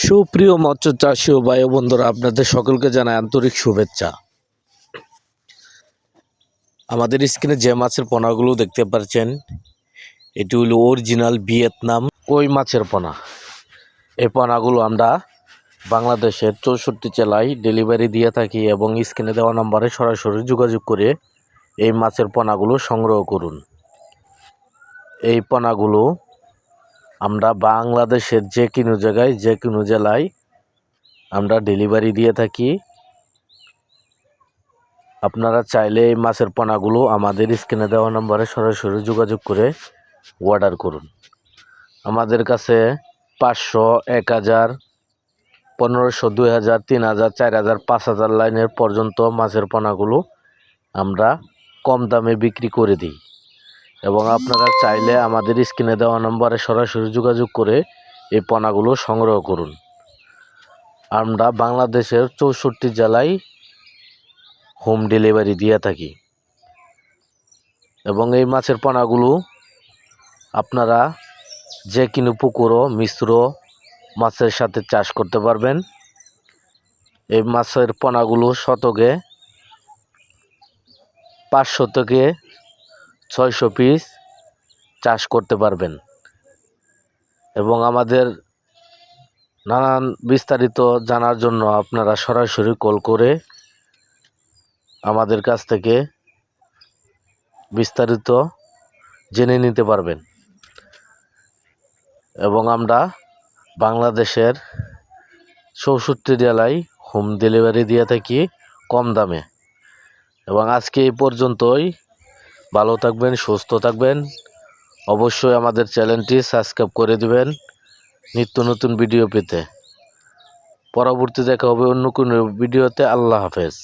সুপ্রিয় মৎস্য চাষী ও ভাই বন্ধুরা, আপনাদের সকলকে জানাই আন্তরিক শুভেচ্ছা। আমাদের স্ক্রিনে যে মাছের পোনাগুলো দেখতে পাচ্ছেন, এটি হলো অরিজিনাল ভিয়েতনাম কই মাছের পোনা। এই পোনাগুলো আমরা বাংলাদেশের 64 জেলায় ডেলিভারি দিয়ে থাকি এবং স্ক্রিনে দেওয়া নম্বরে সরাসরি যোগাযোগ করে এই মাছের পোনাগুলো সংগ্রহ করুন। এই পোনাগুলো আমরা বাংলাদেশের যে কোনো জায়গায় যে কোনো জেলায় আমরা ডেলিভারি দিয়ে থাকি। আপনারা চাইলে এই মাছের পোনাগুলো আমাদের স্ক্রিনে দেওয়া নম্বরে সরাসরি যোগাযোগ করে অর্ডার করুন। আমাদের কাছে 500, 1000, 1500, 2000, 3000, 4000, 5000 লাইনের পর্যন্ত মাছের পোনাগুলো আমরা কম দামে বিক্রি করে দিই এবং আপনারা চাইলে আমাদের স্ক্রিনে দেওয়া নম্বরে সরাসরি যোগাযোগ করে এই পোনাগুলো সংগ্রহ করুন। আমরা বাংলাদেশের 64 জেলায় হোম ডেলিভারি দিয়ে থাকি এবং এই মাছের পোনাগুলো আপনারা যে কোনো পুকুর ও মিশ্র মাছের সাথে চাষ করতে পারবেন। এই মাছের পোনাগুলো শতকে 500 থেকে 600 পিস চাষ করতে পারবেন এবং আমাদের নানান বিস্তারিত জানার জন্য আপনারা সরাসরি কল করে আমাদের কাছ থেকে বিস্তারিত জেনে নিতে পারবেন এবং আমরা বাংলাদেশের 64 জেলায় হোম ডেলিভারি দিয়ে থাকি কম দামে। এবং আজকে এই পর্যন্তই। ভালো থাকবেন, সুস্থ থাকবেন। অবশ্যই আমাদের চ্যানেলটি সাবস্ক্রাইব করে দিবেন নিত্য নতুন ভিডিও পেতে। পরবর্তী দেখা হবে অন্য কোনো ভিডিওতে। আল্লাহ হাফেজ।